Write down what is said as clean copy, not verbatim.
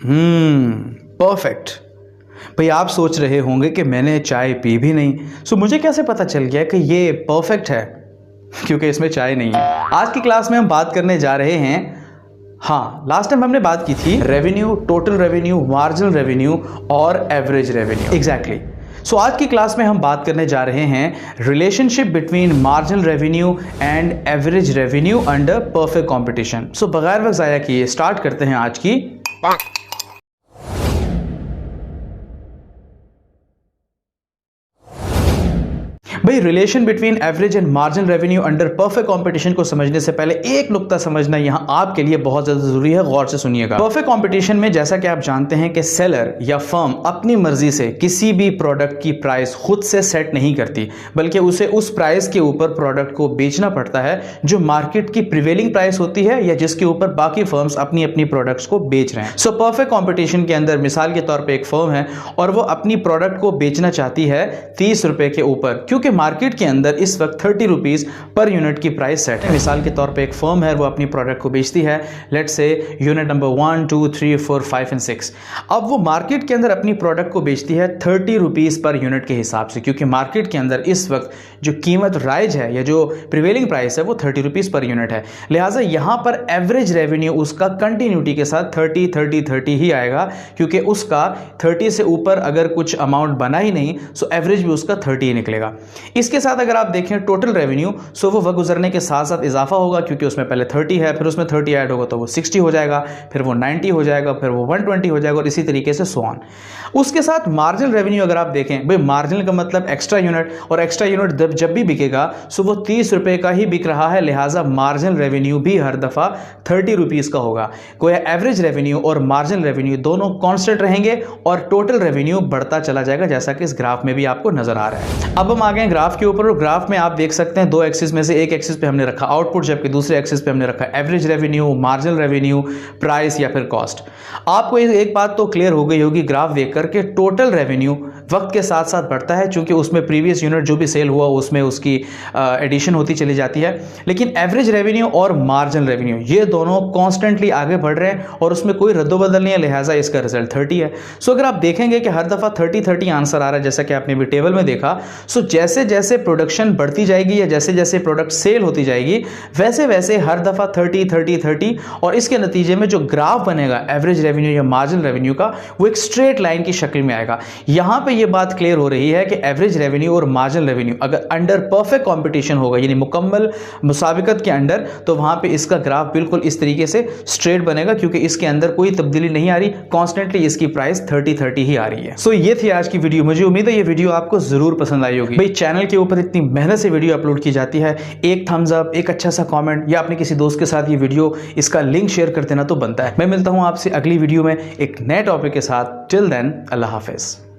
Perfect. भाई आप सोच रहे होंगे कि मैंने चाय पी भी नहीं, सो मुझे कैसे पता चल गया कि ये परफेक्ट है? क्योंकि इसमें चाय नहीं है। आज की क्लास में हम बात करने जा रहे हैं, हाँ लास्ट टाइम हमने बात की थी revenue, total revenue, marginal revenue और एवरेज रेवेन्यू। एग्जैक्टली। सो आज की क्लास में हम बात करने जा रहे हैं relationship between marginal revenue and average revenue under perfect competition. So बगैर वक्त ज़ाया किए स्टार्ट करते हैं आज की भाई relation between average and marginal revenue under perfect competition को समझने से पहले एक नुक्ता समझना यहां आपके लिए बहुत ज्यादा जरूरी है, गौर से सुनिएगा। परफेक्ट कंपटीशन में जैसा कि आप जानते हैं कि सेलर या फर्म अपनी मर्जी से किसी भी प्रोडक्ट की प्राइस खुद से सेट नहीं करती, बल्कि उसे उस प्राइस के ऊपर प्रोडक्ट को बेचना पड़ता है जो मार्केट की प्रिवेलिंग प्राइस होती है या जिसके ऊपर बाकी फर्म्स अपनी अपनी प्रोडक्ट्स को बेच रहे हैं। सो परफेक्ट कंपटीशन के अंदर मिसाल के तौर पर एक फर्म है और वो अपनी प्रोडक्ट को बेचना चाहती है 30 रुपए के ऊपर, क्योंकि मार्केट के अंदर इस वक्त 30 रुपीज पर यूनिट की प्राइस सेट है। मिसाल के तौर पे एक फर्म है, वो अपनी प्रोडक्ट को बेचती है, let's say unit number 1, 2, 3, 4, 5 and 6। अब वो मार्केट के अंदर अपनी प्रोडक्ट को बेचती है 30 रुपीज पर यूनिट के हिसाब से, क्योंकि मार्केट के अंदर इस वक्त जो कीमत राइज है या जो प्रिवेलिंग प्राइस है वो 30 रुपीज पर यूनिट है। लिहाजा यहां पर एवरेज रेवेन्यू उसका कंटिन्यूटी के साथ 30, 30, 30 ही आएगा, क्योंकि उसका 30 से ऊपर अगर कुछ अमाउंट बना ही नहीं, सो एवरेज भी उसका 30 ही निकलेगा। इसके साथ अगर आप देखें टोटल रेवेन्यू, सो वो वक्त गुजरने के साथ साथ इजाफा होगा, क्योंकि उसमें पहले 30 है, फिर उसमें 30 ऐड होगा तो वो 60 हो जाएगा, फिर वो 90 हो जाएगा, फिर वो 120 हो जाएगा और इसी तरीके से सो ऑन। उसके साथ मार्जिनल रेवेन्यू अगर आप देखें, भाई मार्जिनल का मतलब एक्स्ट्रा यूनिट, और एक्स्ट्रा यूनिट जब भी बिकेगा सो वो 30 रुपए का ही बिक रहा है, लिहाजा मार्जिनल रेवेन्यू भी हर दफा 30 रुपीज का होगा। कोई एवरेज रेवेन्यू और मार्जिनल रेवेन्यू दोनों कांस्टेंट रहेंगे और टोटल रेवेन्यू बढ़ता चला जाएगा, जैसा कि इस ग्राफ में भी आपको नजर आ रहा है। अब हम आ गए ग्राफ के ऊपर, और ग्राफ में आप देख सकते हैं दो एक्सिस में से एक एक्सिस पे हमने रखा आउटपुट, जबकि दूसरे एक्सिस पे हमने रखा average revenue, marginal revenue, price या फिर कॉस्ट। आपको एक बात तो क्लियर हो गई होगी ग्राफ देखकर के टोटल रेवेन्यू वक्त के साथ साथ बढ़ता है, क्योंकि उसमें प्रीवियस यूनिट जो भी सेल हुआ उसमें उसकी एडिशन होती चली जाती है। लेकिन एवरेज रेवेन्यू और मार्जिनल रेवेन्यू ये दोनों कॉन्स्टेंटली आगे बढ़ रहे हैं और उसमें कोई रद्दोबदल नहीं है, लिहाजा इसका रिजल्ट 30 है। सो अगर आप देखेंगे कि हर दफा 30-30 आंसर आ रहा है, जैसा कि आपने भी टेबल में देखा। सो जैसे जैसे प्रोडक्शन बढ़ती जाएगी या जैसे जैसे प्रोडक्ट सेल होती जाएगी, वैसे वैसे हर दफा 30-30-30, और इसके नतीजे में जो ग्राफ बनेगा एवरेज रेवेन्यू या मार्जिनल रेवेन्यू का, वो एक स्ट्रेट लाइन की शक्ल में आएगा। यहां पे ये बात क्लियर हो रही है कि एवरेज रेवेन्यू और मार्जिनल रेवेन्यू अगर अंडर परफेक्ट कंपटीशन होगा, यानी मुकम्मल मुसाबिकत के अंडर, तो वहां पे इसका ग्राफ बिल्कुल इस तरीके से स्ट्रेट बनेगा, क्योंकि इसके अंदर कोई तब्दीली नहीं आ रही, कॉन्स्टेंटली इसकी प्राइस 30-30 ही आ रही है। सो ये थी आज की वीडियो। मुझे उम्मीद है ये वीडियो आपको जरूर पसंद आई होगी। भाई चैनल के ऊपर इतनी मेहनत से वीडियो अपलोड की जाती है, एक थम्स अप, एक अच्छा सा कमेंट या अपने किसी दोस्त के साथ ये वीडियो इसका लिंक शेयर कर देना तो बनता है। मैं मिलता हूं आपसे अगली वीडियो में एक नए टॉपिक के साथ। टिल देन अल्लाह हाफिज।